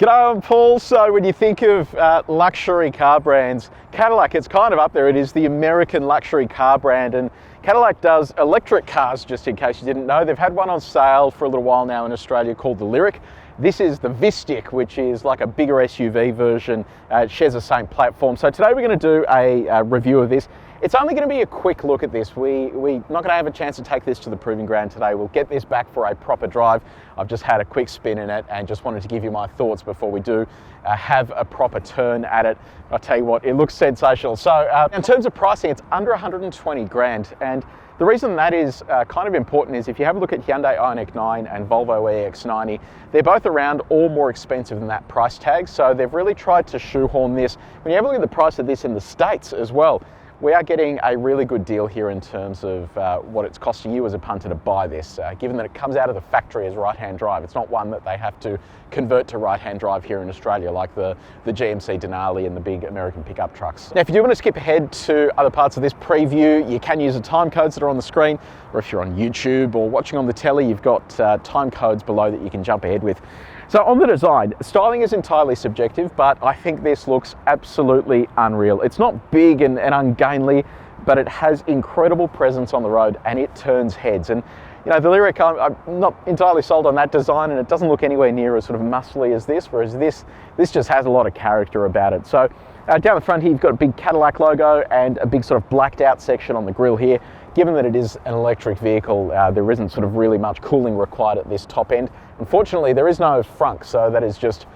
G'day, I'm Paul. So when you think of luxury car brands, Cadillac, it's kind of up there. It is the American luxury car brand, and Cadillac does electric cars, just in case you didn't know. They've had one on sale for a little while now in Australia called the Lyriq. This is the Vistiq, which is like a bigger SUV version. It shares the same platform. So today we're going to do a review of this. It's only going to be a quick look at this. We're not going to have a chance to take this to the proving ground today. We'll get this back for a proper drive. I've just had a quick spin in it and just wanted to give you my thoughts before we do have a proper turn at it. I'll tell you what, it looks sensational. So in terms of pricing, it's under 120 grand. And the reason that is kind of important is if you have a look at Hyundai Ioniq 9 and Volvo EX90, they're both around or more expensive than that price tag. So they've really tried to shoehorn this. When you have a look at the price of this in the States as well, we are getting a really good deal here in terms of what it's costing you as a punter to buy this, given that it comes out of the factory as right-hand drive. It's not one that they have to convert to right-hand drive here in Australia, like the GMC Denali and the big American pickup trucks. Now, if you do want to skip ahead to other parts of this preview, you can use the time codes that are on the screen, or if you're on YouTube or watching on the telly, you've got time codes below that you can jump ahead with. So on the design, styling is entirely subjective, but I think this looks absolutely unreal. It's not big and ungainly, but it has incredible presence on the road and it turns heads. And you know, the Lyriq, I'm not entirely sold on that design, and it doesn't look anywhere near as sort of muscly as this, whereas this just has a lot of character about it. So down the front here, you've got a big Cadillac logo and a big sort of blacked out section on the grille here. Given that it is an electric vehicle, there isn't sort of really much cooling required at this top end. Unfortunately, there is no frunk, so that is just,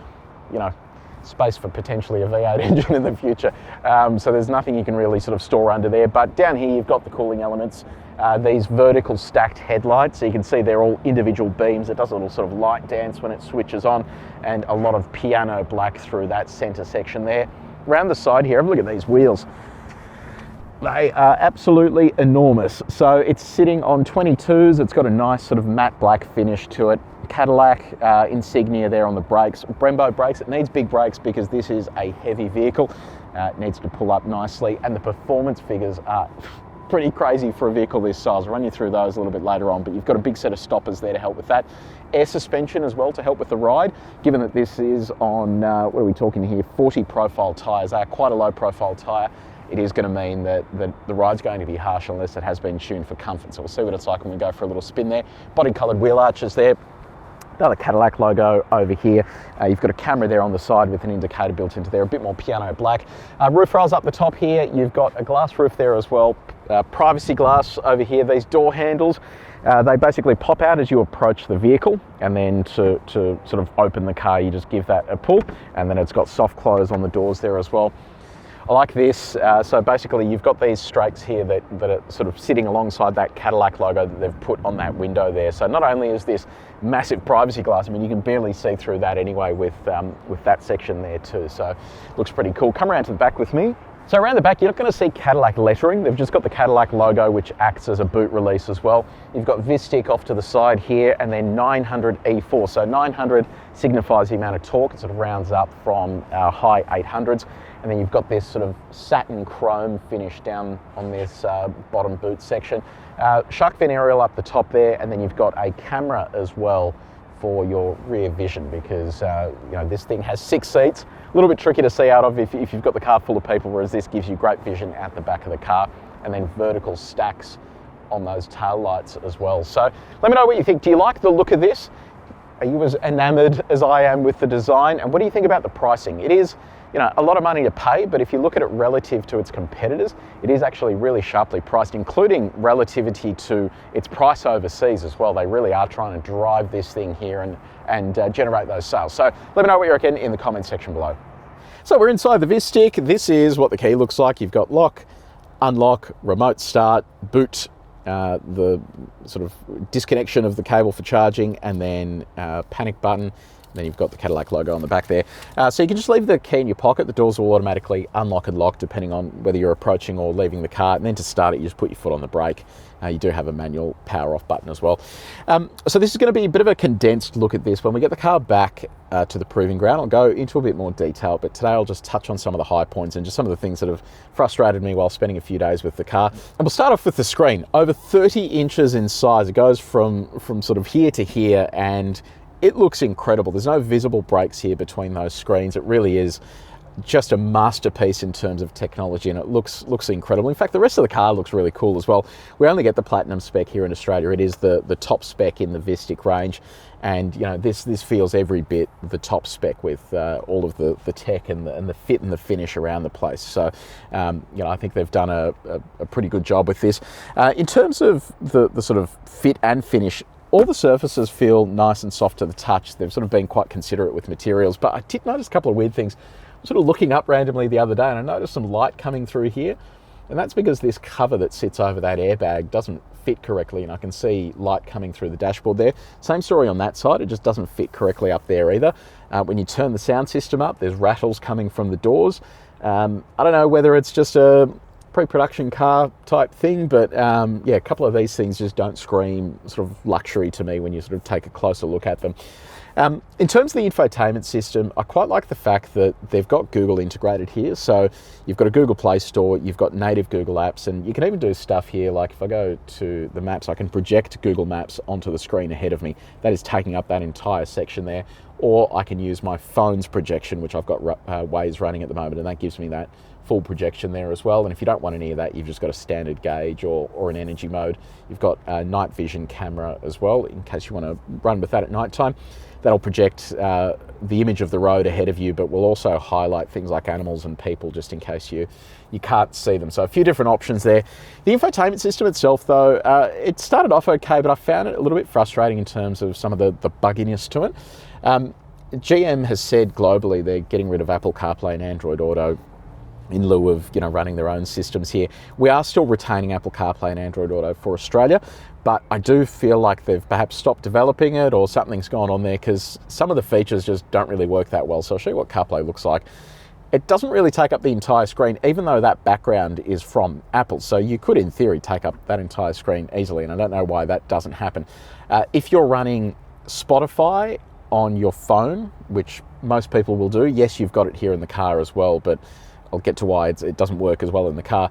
you know, space for potentially a V8 engine in the future. So there's nothing you can really sort of store under there. But down here, you've got the cooling elements, these vertical stacked headlights. So you can see they're all individual beams. It does a little sort of light dance when it switches on, and a lot of piano black through that center section there. Around the side here, have a look at these wheels. They are absolutely enormous. So it's sitting on 22s. It's got a nice sort of matte black finish to it. Cadillac insignia there on the brakes. Brembo brakes. It needs big brakes because this is a heavy vehicle. It needs to pull up nicely, and the performance figures are pretty crazy for a vehicle this size. I'll run you through those a little bit later on, but you've got a big set of stoppers there to help with that. Air suspension as well to help with the ride, given that this is on, what are we talking here, 40 profile tyres, quite a low profile tyre. It is going to mean that the ride's going to be harsh unless it has been tuned for comfort. So we'll see what it's like when we go for a little spin there. Body coloured wheel arches there. Another Cadillac logo over here. You've got a camera there on the side with an indicator built into there, a bit more piano black. Roof rails up the top here. You've got a glass roof there as well. Privacy glass over here. These door handles, they basically pop out as you approach the vehicle, and then to sort of open the car, you just give that a pull, and then it's got soft close on the doors there as well. I like this. So basically you've got these strakes here that are sort of sitting alongside that Cadillac logo that they've put on that window there. So not only is this massive privacy glass, I mean, you can barely see through that anyway with that section there too. So looks pretty cool. Come around to the back with me. So around the back, you're not going to see Cadillac lettering. They've just got the Cadillac logo, which acts as a boot release as well. You've got Vistiq off to the side here, and then 900 E4. So 900 signifies the amount of torque. It sort of rounds up from our high 800s. And then you've got this sort of satin chrome finish down on this bottom boot section. Shark fin aerial up the top there, and then you've got a camera as well for your rear vision, because you know, this thing has 6 seats. A little bit tricky to see out of if you've got the car full of people, whereas this gives you great vision out the back of the car, and then vertical stacks on those tail lights as well. So let me know what you think. Do you like the look of this? Are you as enamored as I am with the design? And what do you think about the pricing? It is, you know, a lot of money to pay, but if you look at it relative to its competitors, it is actually really sharply priced, including relativity to its price overseas as well. They really are trying to drive this thing here and generate those sales. So let me know what you reckon in the comments section below. So we're inside the Vistiq. This is what the key looks like. You've got lock, unlock, remote start, boot, the sort of disconnection of the cable for charging, and then panic button. Then you've got the Cadillac logo on the back there. So you can just leave the key in your pocket. The doors will automatically unlock and lock depending on whether you're approaching or leaving the car. And then to start it, you just put your foot on the brake. You do have a manual power off button as well. So this is going to be a bit of a condensed look at this. When we get the car back to the proving ground, I'll go into a bit more detail, but today I'll just touch on some of the high points and just some of the things that have frustrated me while spending a few days with the car. And we'll start off with the screen. Over 30 inches in size. It goes from sort of here to here, and it looks incredible. There's no visible breaks here between those screens. It really is just a masterpiece in terms of technology, and it looks incredible. In fact, the rest of the car looks really cool as well. We only get the platinum spec here in Australia. It is the top spec in the Vistiq range, and you know, this feels every bit the top spec with all of the tech and the fit and the finish around the place. So you know, I think they've done a pretty good job with this. In terms of the sort of fit and finish, all the surfaces feel nice and soft to the touch. They've sort of been quite considerate with materials, but I did notice a couple of weird things. Sort of looking up randomly the other day, and I noticed some light coming through here, and that's because this cover that sits over that airbag doesn't fit correctly, and I can see light coming through the dashboard there. Same story on that side, it just doesn't fit correctly up there either. When you turn the sound system up, there's rattles coming from the doors. I don't know whether it's just a pre-production car type thing, but yeah, a couple of these things just don't scream sort of luxury to me when you sort of take a closer look at them. In terms of the infotainment system, I quite like the fact that they've got Google integrated here. So you've got a Google Play Store, you've got native Google apps, and you can even do stuff here. Like if I go to the maps, I can project Google Maps onto the screen ahead of me. That is taking up that entire section there. Or I can use my phone's projection, which I've got Waze running at the moment, and that gives me that full projection there as well. And if you don't want any of that, you've just got a standard gauge or an energy mode. You've got a night vision camera as well, in case you want to run with that at night time. That'll project the image of the road ahead of you, but will also highlight things like animals and people, just in case you can't see them. So a few different options there. The infotainment system itself, though, it started off okay, but I found it a little bit frustrating in terms of some of the bugginess to it. GM has said globally they're getting rid of Apple CarPlay and Android Auto in lieu of, you know, running their own systems here. We are still retaining Apple CarPlay and Android Auto for Australia, but I do feel like they've perhaps stopped developing it, or something's gone on there, because some of the features just don't really work that well. So I'll show you what CarPlay looks like. It doesn't really take up the entire screen, even though that background is from Apple. So you could, in theory, take up that entire screen easily, and I don't know why that doesn't happen. If you're running Spotify on your phone, which most people will do, yes, you've got it here in the car as well, but I'll get to why it doesn't work as well in the car.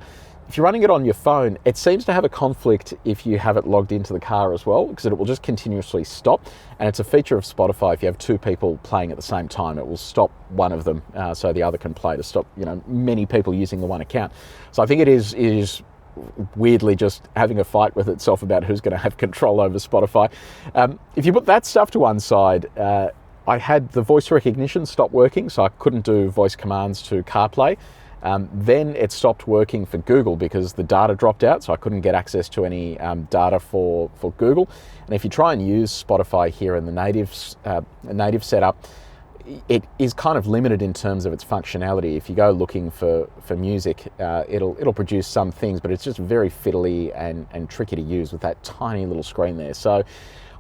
If you're running it on your phone, it seems to have a conflict if you have it logged into the car as well, because it will just continuously stop. And it's a feature of Spotify. If you have two people playing at the same time, it will stop one of them so the other can play, to stop, you know, many people using the one account. So I think it is weirdly just having a fight with itself about who's going to have control over Spotify. If you put that stuff to one side, I had the voice recognition stop working, so I couldn't do voice commands to CarPlay. Then it stopped working for Google because the data dropped out, so I couldn't get access to any data for Google. And if you try and use Spotify here in the native setup, it is kind of limited in terms of its functionality. If you go looking for music, it'll produce some things, but it's just very fiddly and tricky to use with that tiny little screen there. So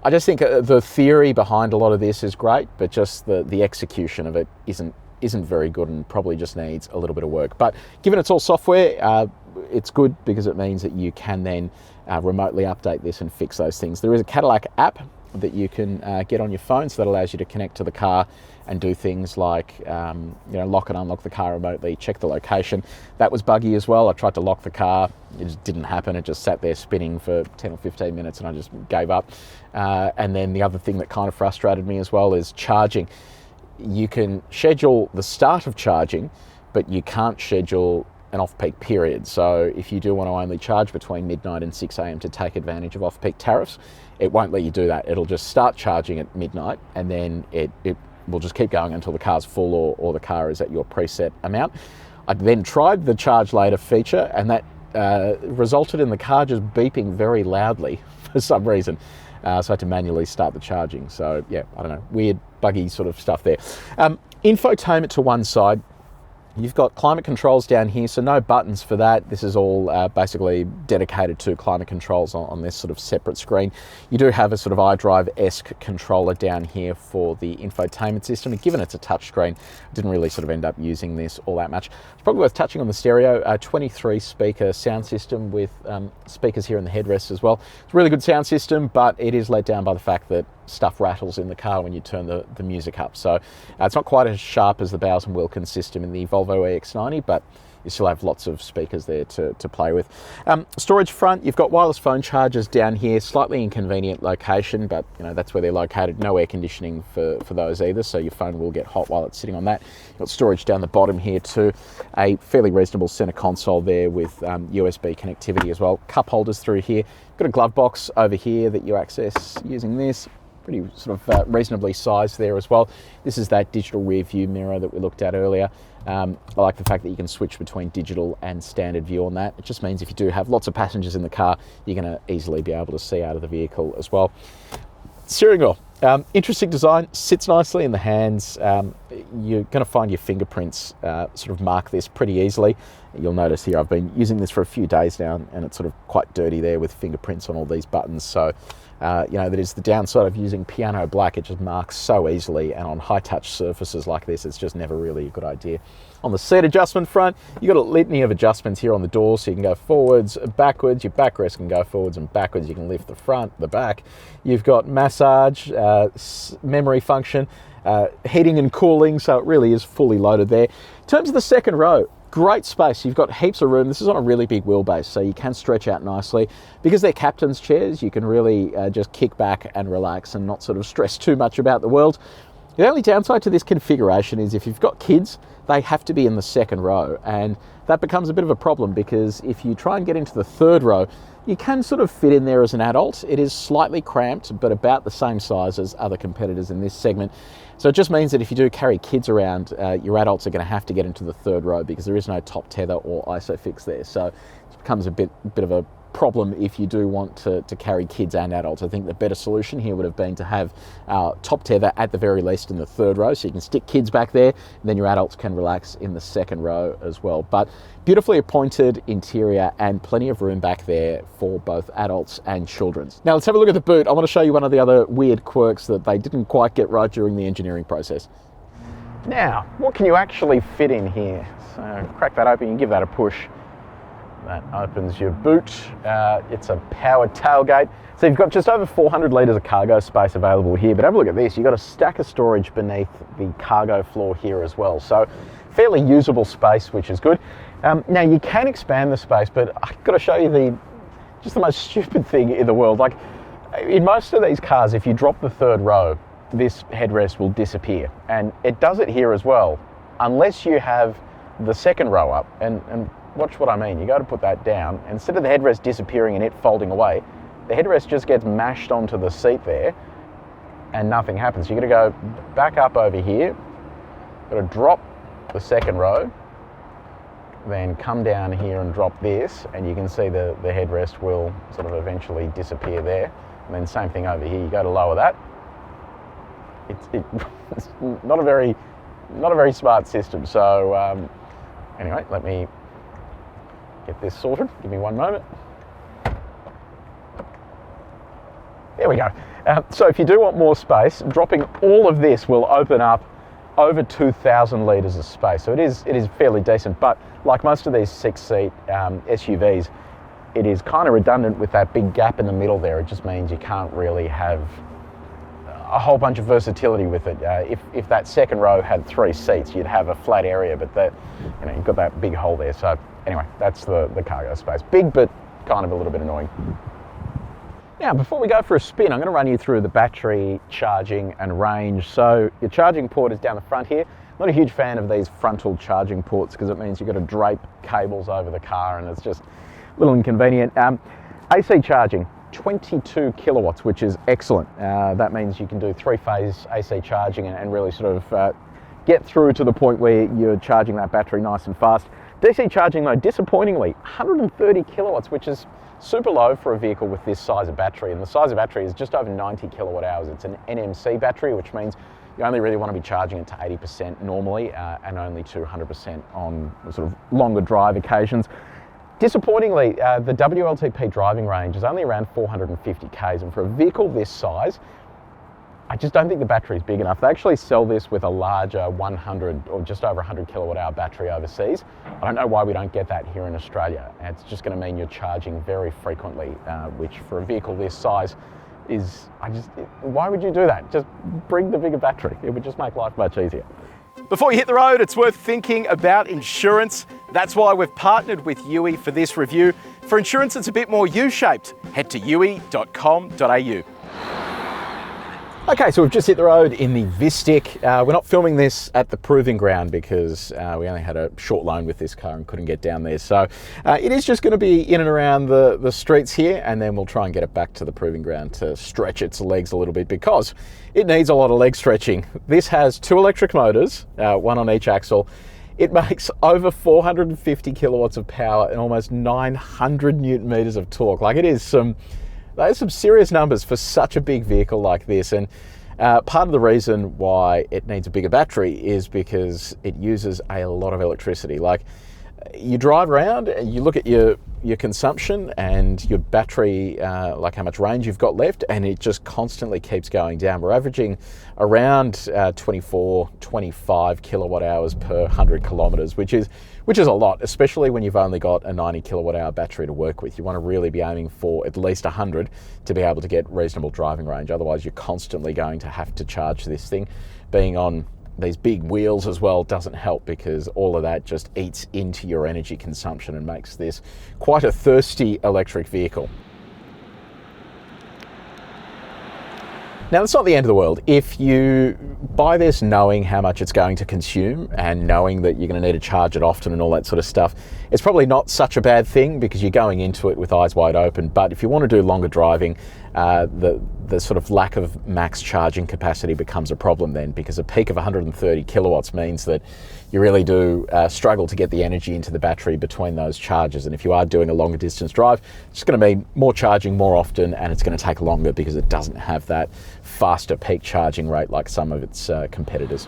I just think the theory behind a lot of this is great, but just the execution of it isn't very good, and probably just needs a little bit of work. But given it's all software, it's good because it means that you can then remotely update this and fix those things. There is a Cadillac app that you can get on your phone, so that allows you to connect to the car and do things like lock and unlock the car remotely, check the location. That was buggy as well. I tried to lock the car, it just didn't happen. It just sat there spinning for 10 or 15 minutes and I just gave up. And then the other thing that kind of frustrated me as well is charging. You can schedule the start of charging, but you can't schedule an off-peak period. So if you do want to only charge between midnight and 6 a.m. to take advantage of off-peak tariffs, it won't let you do that. It'll just start charging at midnight, and then it will just keep going until the car's full or the car is at your preset amount. I then tried the charge later feature, and that resulted in the car just beeping very loudly for some reason. So I had to manually start the charging. So yeah, I don't know, weird, buggy sort of stuff there. Infotainment to one side. You've got climate controls down here, so no buttons for that. This is all basically dedicated to climate controls on this sort of separate screen. You do have a sort of iDrive-esque controller down here for the infotainment system, and given it's a touchscreen, I didn't really sort of end up using this all that much. It's probably worth touching on the stereo, 23-speaker sound system with speakers here in the headrest as well. It's a really good sound system, but it is let down by the fact that stuff rattles in the car when you turn the music up. So it's not quite as sharp as the Bowers & Wilkins system in the volume Volvo EX90, but you still have lots of speakers there to play with. Storage front, you've got wireless phone chargers down here, slightly inconvenient location, but that's where they're located. No air conditioning for those either, so your phone will get hot while it's sitting on that. You've got storage down the bottom here too. A fairly reasonable center console there with USB connectivity as well. Cup holders through here. Got a glove box over here that you access using this. Pretty sort of reasonably sized there as well. This is that digital rear view mirror that we looked at earlier. I like the fact that you can switch between digital and standard view on that. It just means if you do have lots of passengers in the car, you're going to easily be able to see out of the vehicle as well. Steering wheel, interesting design, sits nicely in the hands. You're going to find your fingerprints sort of mark this pretty easily. You'll notice here I've been using this for a few days now, and it's sort of quite dirty there with fingerprints on all these buttons. So that is the downside of using piano black. It just marks so easily, and on high touch surfaces like this, it's just never really a good idea. On the seat adjustment front, you've got a litany of adjustments here on the door, so you can go forwards, backwards. Your backrest can go forwards and backwards. You can lift the front, the back. You've got massage, memory function, heating and cooling, so it really is fully loaded there. In terms of the second row, great space. You've got heaps of room. This is on a really big wheelbase, so you can stretch out nicely. Because they're captain's chairs, you can really just kick back and relax and not sort of stress too much about the world. The only downside to this configuration is if you've got kids, they have to be in the second row, and that becomes a bit of a problem because if you try and get into the third row, you can sort of fit in there as an adult. It is slightly cramped, but about the same size as other competitors in this segment. So it just means that if you do carry kids around, your adults are going to have to get into the third row because there is no top tether or ISOFIX there. So it becomes a bit of a problem if you do want to carry kids and adults. I think the better solution here would have been to have top tether at the very least in the third row, so you can stick kids back there, and then your adults can relax in the second row as well. But beautifully appointed interior and plenty of room back there for both adults and children. Now let's have a look at the boot. I want to show you one of the other weird quirks that they didn't quite get right during the engineering process. Now, what can you actually fit in here? So crack that open, you can give that a push. That opens your boot. It's a powered tailgate. So you've got just over 400 litres of cargo space available here, but have a look at this. You've got a stack of storage beneath the cargo floor here as well. So fairly usable space, which is good. Now you can expand the space, but I've got to show you just the most stupid thing in the world. Like in most of these cars, if you drop the third row, this headrest will disappear. And it does it here as well, unless you have the second row up. And watch what I mean. You go to put that down, instead of the headrest disappearing and it folding away, the headrest just gets mashed onto the seat there and nothing happens. You've got to go back up over here, got to drop the second row, then come down here and drop this, and you can see the headrest will sort of eventually disappear there. And then same thing over here, you go to lower that. It's not a very smart system. So anyway, let me get this sorted. Give me one moment. There we go. So if you do want more space, dropping all of this will open up over 2,000 litres of space. So it is fairly decent, but like most of these 6-seat SUVs, it is kind of redundant with that big gap in the middle there. It just means you can't really have a whole bunch of versatility with it. If that second row had 3 seats, you'd have a flat area, but you've got that big hole there. So anyway, that's the cargo space. Big, but kind of a little bit annoying. Now, before we go for a spin, I'm going to run you through the battery, charging and range. So your charging port is down the front here. I'm not a huge fan of these frontal charging ports because it means you've got to drape cables over the car and it's just a little inconvenient. AC charging, 22 kilowatts, which is excellent. That means you can do 3-phase AC charging and really sort of get through to the point where you're charging that battery nice and fast. DC charging though, disappointingly, 130 kilowatts, which is super low for a vehicle with this size of battery. And the size of battery is just over 90 kilowatt hours. It's an NMC battery, which means you only really want to be charging it to 80% normally and only to 100% on sort of longer drive occasions. Disappointingly, the WLTP driving range is only around 450 Ks, and for a vehicle this size, I just don't think the battery is big enough. They actually sell this with a larger 100 or just over 100 kilowatt hour battery overseas. I don't know why we don't get that here in Australia. It's just going to mean you're charging very frequently, which for a vehicle this size is, why would you do that? Just bring the bigger battery. It would just make life much easier. Before you hit the road, it's worth thinking about insurance. That's why we've partnered with Yui for this review. For insurance that's a bit more U-shaped, head to yui.com.au. Okay, so we've just hit the road in the Vistiq. We're not filming this at the proving ground because we only had a short loan with this car and couldn't get down there. So it is just going to be in and around the streets here, and then we'll try and get it back to the proving ground to stretch its legs a little bit because it needs a lot of leg stretching. This has 2 electric motors, one on each axle. It makes over 450 kilowatts of power and almost 900 Newton meters of torque. Like, it is those are some serious numbers for such a big vehicle like this. And part of the reason why it needs a bigger battery is because it uses a lot of electricity. Like, you drive around and you look at your consumption and your battery, like how much range you've got left, and it just constantly keeps going down. We're averaging around 24, 25 kilowatt hours per 100 kilometers, which is a lot, especially when you've only got a 90 kilowatt hour battery to work with. You want to really be aiming for at least 100 to be able to get reasonable driving range. Otherwise, you're constantly going to have to charge this thing. Being on these big wheels as well doesn't help because all of that just eats into your energy consumption and makes this quite a thirsty electric vehicle. Now, that's not the end of the world. If you buy this knowing how much it's going to consume and knowing that you're going to need to charge it often and all that sort of stuff, it's probably not such a bad thing because you're going into it with eyes wide open. But if you want to do longer driving, the sort of lack of max charging capacity becomes a problem then, because a peak of 130 kilowatts means that you really do struggle to get the energy into the battery between those charges. And if you are doing a longer distance drive, it's going to mean more charging more often, and it's going to take longer because it doesn't have that faster peak charging rate like some of its competitors.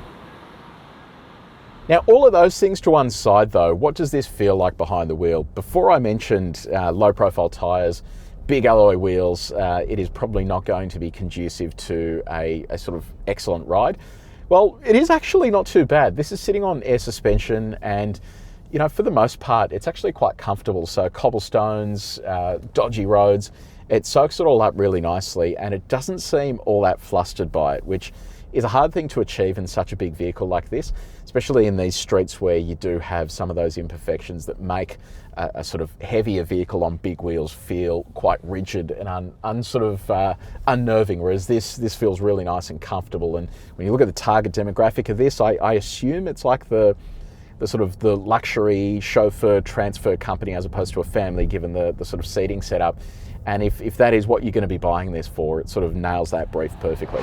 Now, all of those things to one side though, what does this feel like behind the wheel? Before I mentioned low profile tyres, big alloy wheels, it is probably not going to be conducive to a sort of excellent ride. Well, it is actually not too bad. This is sitting on air suspension and, you know, for the most part, it's actually quite comfortable. So cobblestones, dodgy roads, it soaks it all up really nicely, and it doesn't seem all that flustered by it, which is a hard thing to achieve in such a big vehicle like this, especially in these streets where you do have some of those imperfections that make a sort of heavier vehicle on big wheels feel quite rigid and unnerving, whereas this feels really nice and comfortable. And when you look at the target demographic of this, I assume it's like the sort of the luxury chauffeur transfer company as opposed to a family, given the sort of seating setup. And if that is what you're going to be buying this for, it sort of nails that brief perfectly.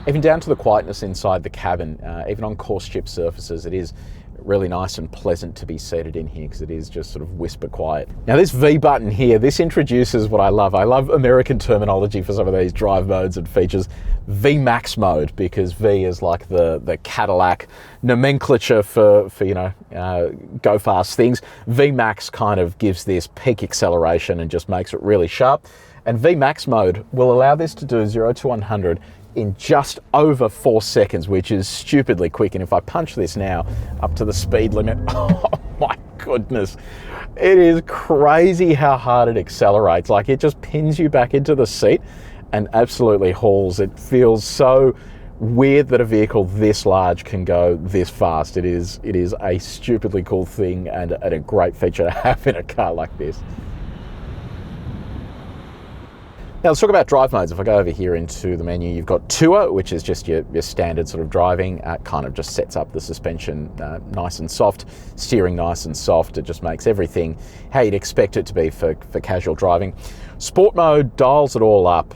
Even down to the quietness inside the cabin, even on coarse chip surfaces, it is really nice and pleasant to be seated in here because it is just sort of whisper quiet. Now, this V button here, this introduces what I love. I love American terminology for some of these drive modes and features. V Max mode, because V is like the Cadillac nomenclature for go fast things. V Max kind of gives this peak acceleration and just makes it really sharp. And V Max mode will allow this to do 0 to 100 in just over 4 seconds, which is stupidly quick. And if I punch this now up to the speed limit, oh my goodness, it is crazy how hard it accelerates. Like, it just pins you back into the seat and absolutely hauls. It feels so weird that a vehicle this large can go this fast. It is a stupidly cool thing and a great feature to have in a car like this. Now, let's talk about drive modes. If I go over here into the menu, you've got Tour, which is just your standard sort of driving. Kind of just sets up the suspension nice and soft, steering nice and soft. It just makes everything how you'd expect it to be for casual driving. Sport mode dials it all up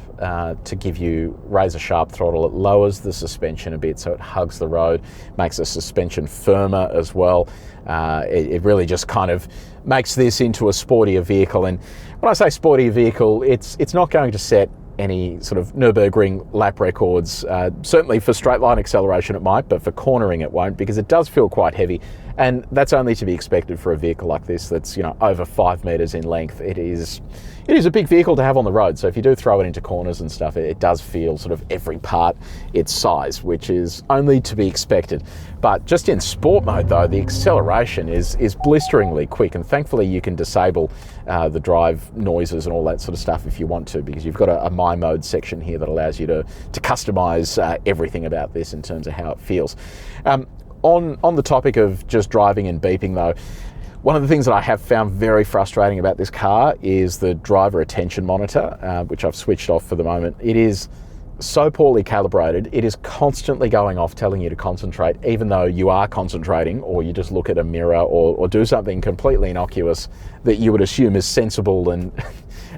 to give you razor sharp throttle. It lowers the suspension a bit so it hugs the road, makes the suspension firmer as well. It really just kind of makes this into a sportier vehicle. And when I say sportier vehicle, it's not going to set any sort of Nürburgring lap records. Certainly for straight line acceleration it might, but for cornering it won't, because it does feel quite heavy And that's only to be expected for a vehicle like this that's, you know, over 5 meters in length. It is a big vehicle to have on the road. So if you do throw it into corners and stuff, it does feel sort of every part its size, which is only to be expected. But just in sport mode though, the acceleration is blisteringly quick, and thankfully you can disable the drive noises and all that sort of stuff if you want to, because you've got a My Mode section here that allows you to customize everything about this in terms of how it feels. On the topic of just driving and beeping though, one of the things that I have found very frustrating about this car is the driver attention monitor, which I've switched off for the moment. It is so poorly calibrated. It is constantly going off telling you to concentrate, even though you are concentrating, or you just look at a mirror or do something completely innocuous that you would assume is sensible and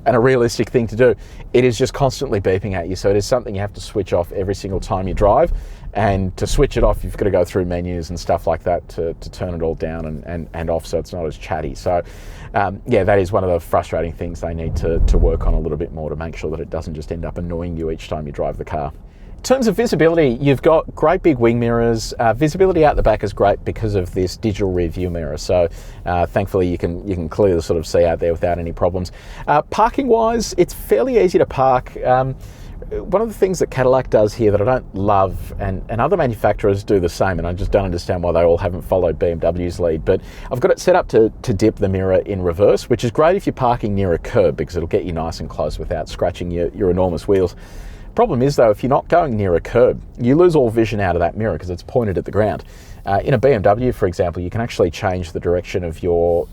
and a realistic thing to do. It is just constantly beeping at you. So it is something you have to switch off every single time you drive. And to switch it off, you've got to go through menus and stuff like that to turn it all down and off so it's not as chatty. So yeah, that is one of the frustrating things they need to work on a little bit more to make sure that it doesn't just end up annoying you each time you drive the car. In terms of visibility, you've got great big wing mirrors. Visibility out the back is great because of this digital rear view mirror. So thankfully you can clearly sort of see out there without any problems. Parking wise, it's fairly easy to park. One of the things that Cadillac does here that I don't love, and other manufacturers do the same, and I just don't understand why they all haven't followed BMW's lead, but I've got it set up to dip the mirror in reverse, which is great if you're parking near a curb because it'll get you nice and close without scratching your enormous wheels. Problem is though, if you're not going near a curb, you lose all vision out of that mirror because it's pointed at the ground. In a BMW, for example, you can actually change the direction of your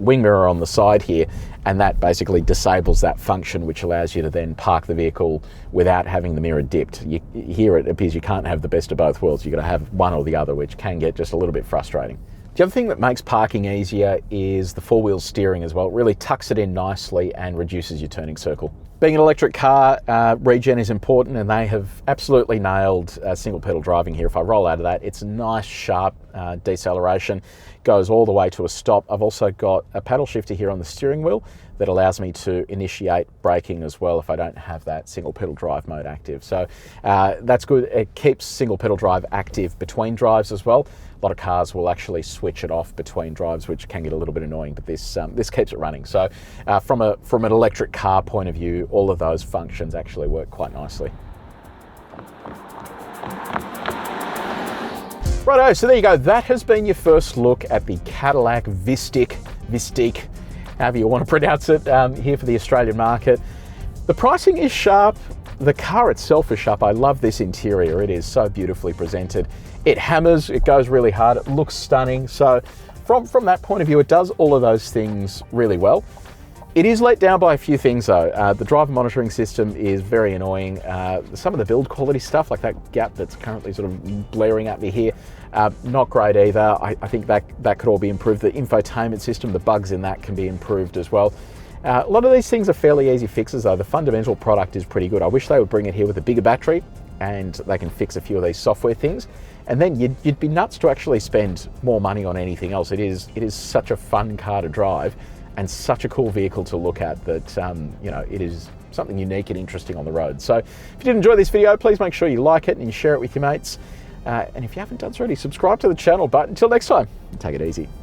wing mirror on the side here, and that basically disables that function, which allows you to then park the vehicle without having the mirror dipped. Here it appears you can't have the best of both worlds. You've got to have one or the other, which can get just a little bit frustrating. The other thing that makes parking easier is the four-wheel steering as well. It really tucks it in nicely and reduces your turning circle. Being an electric car, regen is important, and they have absolutely nailed single pedal driving here. If I roll out of that, it's a nice sharp deceleration, goes all the way to a stop. I've also got a paddle shifter here on the steering wheel that allows me to initiate braking as well if I don't have that single pedal drive mode active. So that's good. It keeps single pedal drive active between drives as well. A lot of cars will actually switch it off between drives, which can get a little bit annoying, but this keeps it running. So from an electric car point of view, all of those functions actually work quite nicely. Righto, so there you go. That has been your first look at the Cadillac Vistiq, however you want to pronounce it, here for the Australian market. The pricing is sharp. The car itself is sharp. I love this interior. It is so beautifully presented. It hammers, it goes really hard, it looks stunning. So from that point of view, it does all of those things really well. It is let down by a few things though. The driver monitoring system is very annoying. Some of the build quality stuff, like that gap that's currently sort of blaring at me here, not great either. I think that could all be improved. The infotainment system, the bugs in that can be improved as well. A lot of these things are fairly easy fixes though. The fundamental product is pretty good. I wish they would bring it here with a bigger battery and they can fix a few of these software things. And then you'd be nuts to actually spend more money on anything else. It is such a fun car to drive and such a cool vehicle to look at that, you know, it is something unique and interesting on the road. So if you did enjoy this video, please make sure you like it and you share it with your mates. And if you haven't done so already, subscribe to the channel. But until next time, take it easy.